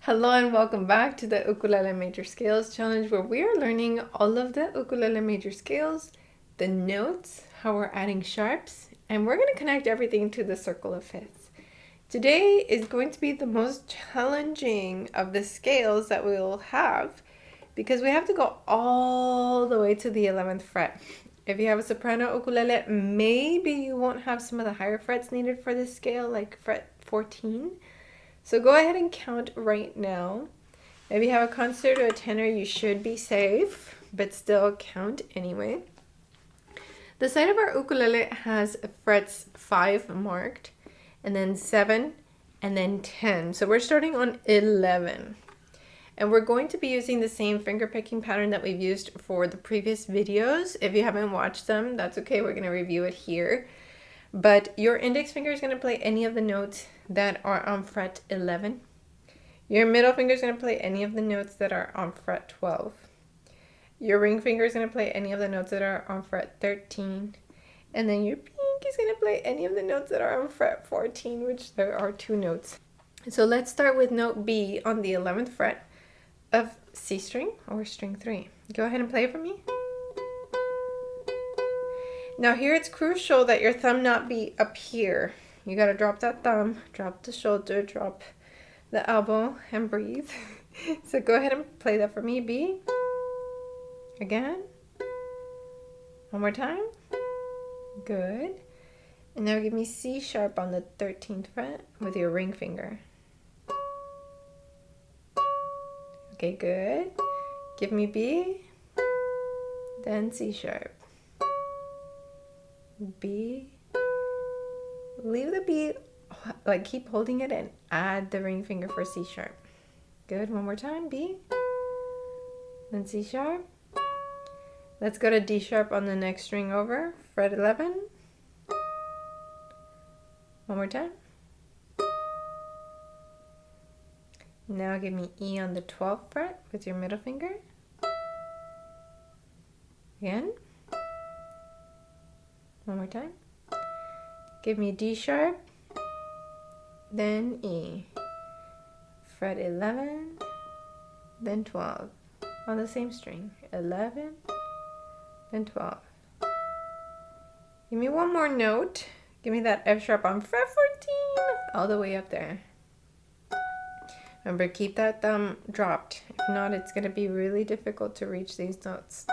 Hello and welcome back to the Ukulele Major Scales Challenge, where we are learning all of the ukulele major scales, the notes, how we're adding sharps, and we're going to connect everything to the circle of fifths. Today is going to be the most challenging of the scales that we'll have because we have to go all the way to the 11th fret. If you have a soprano ukulele, maybe you won't have some of the higher frets needed for this scale, like fret 14. So go ahead and count right now. If you have a concert or a tenor, you should be safe, but still count anyway. The side of our ukulele has frets 5 marked, and then 7, and then 10. So we're starting on 11. And we're going to be using the same finger picking pattern that we've used for the previous videos. If you haven't watched them, that's okay. We're going to review it here. But your index finger is going to play any of the notes that are on fret 11. Your middle finger is going to play any of the notes that are on fret 12. Your ring finger is going to play any of the notes that are on fret 13. And then your pink is going to play any of the notes that are on fret 14, which there are 2 notes. So let's start with note B on the 11th fret of C string or string 3. Go ahead and play it for me. Now here it's crucial that your thumb not be up here. You gotta drop that thumb, drop the shoulder, drop the elbow, and breathe. So go ahead and play that for me, B. Again. One more time. Good. And now give me C sharp on the 13th fret with your ring finger. Okay, good. Give me B, then C sharp. B, leave the B, like keep holding it and add the ring finger for C sharp. Good, one more time, B, then C sharp. Let's go to D sharp on the next string over, fret 11. One more time. Now give me E on the 12th fret with your middle finger. Again. One more time. Give me D sharp, then E. Fret 11, then 12. On the same string. 11, then 12. Give me one more note. Give me that F sharp on fret 14, all the way up there. Remember, keep that thumb dropped. If not, it's going to be really difficult to reach these notes.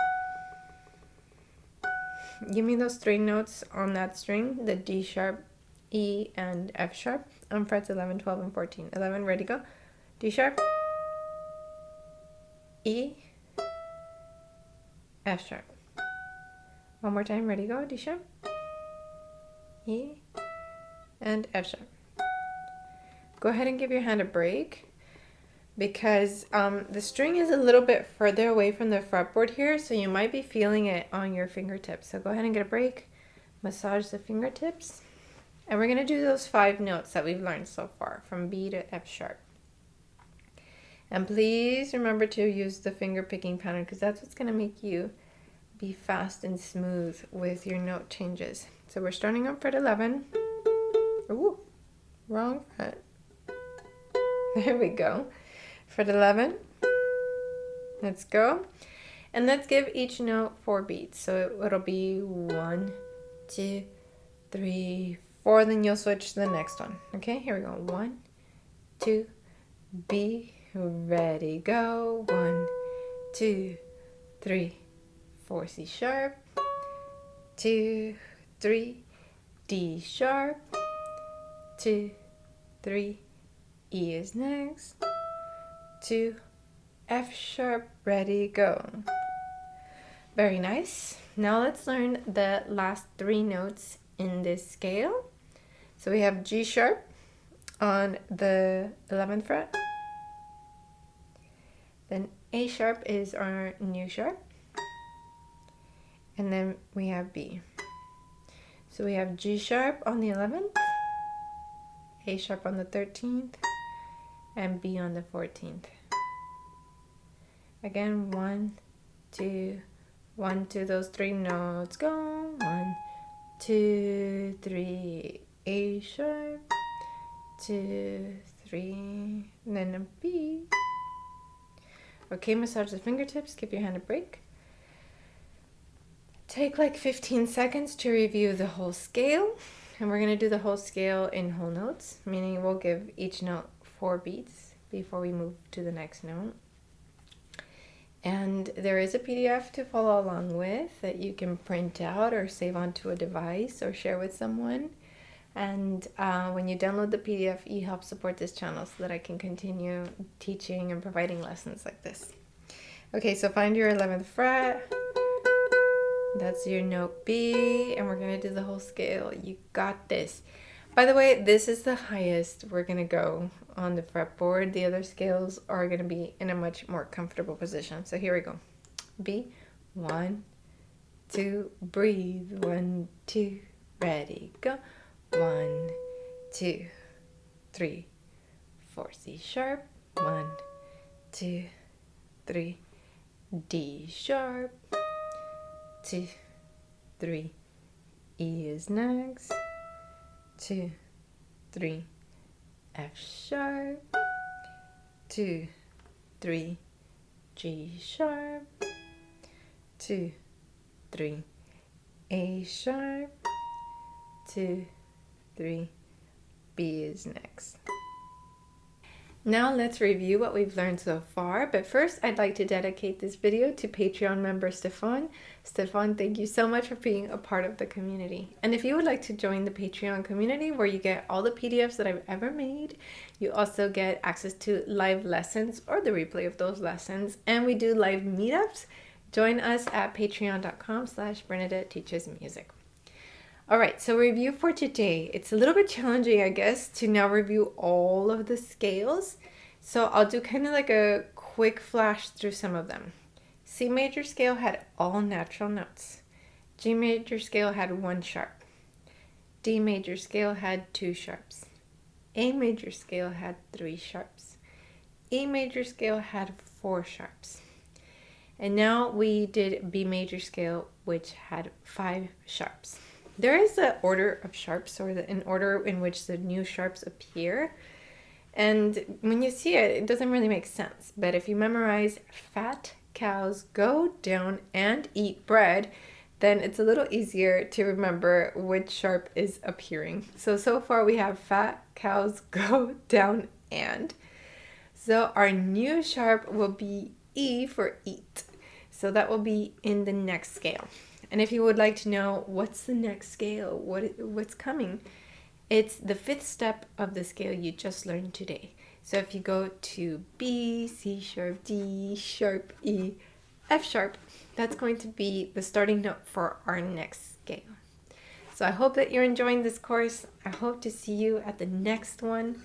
Give me those 3 notes on that string, the D sharp, E, and F sharp on frets 11, 12, and 14. 11, ready, go. D sharp, E, F sharp. One more time, ready, go. D sharp, E, and F sharp. Go ahead and give your hand a break because the string is a little bit further away from the fretboard here, so you might be feeling it on your fingertips. So go ahead and get a break, massage the fingertips, and we're going to do those 5 notes that we've learned so far from B to F sharp. And please remember to use the finger picking pattern because that's what's going to make you be fast and smooth with your note changes. So we're starting on fret 11. Ooh, wrong fret. There we go. Fret 11. Let's go. And let's give each note 4 beats. So it'll be 1, 2, 3, 4. Then you'll switch to the next one. Okay, here we go. 1, 2, B, ready, go. 1, 2, 3, 4, C sharp. 2, 3, D sharp. 2, 3, E is next. 2, F sharp, ready, go. Very nice. Now let's learn the last 3 notes in this scale. So we have G sharp on the 11th fret. Then A sharp is our new sharp. And then we have B. So we have G sharp on the 11th, A sharp on the 13th, and B on the 14th. Again, 1, 2, 1, 2, those 3 notes go. 1, 2, 3, A sharp. 2, 3, and then a B. Okay, massage the fingertips, give your hand a break. Take like 15 seconds to review the whole scale. And we're going to do the whole scale in whole notes, meaning we'll give each note 4 beats before we move to the next note. And there is a PDF to follow along with that you can print out or save onto a device or share with someone. And when you download the PDF, you help support this channel so that I can continue teaching and providing lessons like this. Okay, so find your 11th fret. That's your note B, and we're going to do the whole scale. You got this. By the way, this is the highest we're going to go on the fretboard. The other scales are going to be in a much more comfortable position. So here we go. B, 1, 2, breathe, 1, 2, ready, go. 1, 2, 3, 4, C sharp, 1, 2, 3, D sharp, 2, 3, E is next, 2, 3, F sharp, 2, 3, G sharp, 2, 3, A sharp, 2, 3, B is next. Now let's review what we've learned so far, but first I'd like to dedicate this video to Patreon member Stefan. Stefan, thank you so much for being a part of the community. And if you would like to join the Patreon community where you get all the PDFs that I've ever made, you also get access to live lessons or the replay of those lessons, and we do live meetups. Join us at patreon.com/Bernadette Teaches Music. All right, so review for today. It's a little bit challenging, I guess, to now review all of the scales. So I'll do kind of like a quick flash through some of them. C major scale had all natural notes. G major scale had 1 sharp. D major scale had 2 sharps. A major scale had 3 sharps. E major scale had 4 sharps. And now we did B major scale, which had 5 sharps. There is an order of sharps, or an order in which the new sharps appear. And when you see it, it doesn't really make sense. But if you memorize fat cows go down and eat bread, then it's a little easier to remember which sharp is appearing. So far we have fat cows go down and. So our new sharp will be E for eat. So that will be in the next scale. And if you would like to know what's the next scale, what's coming, it's the 5th step of the scale you just learned today. So if you go to B, C sharp, D sharp, E, F sharp, that's going to be the starting note for our next scale. So I hope that you're enjoying this course. I hope to see you at the next one.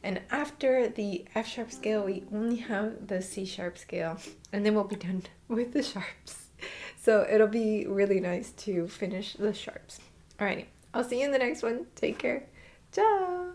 And after the F sharp scale, we only have the C sharp scale, and then we'll be done with the sharps. So it'll be really nice to finish the sharps. Alrighty, I'll see you in the next one. Take care. Ciao.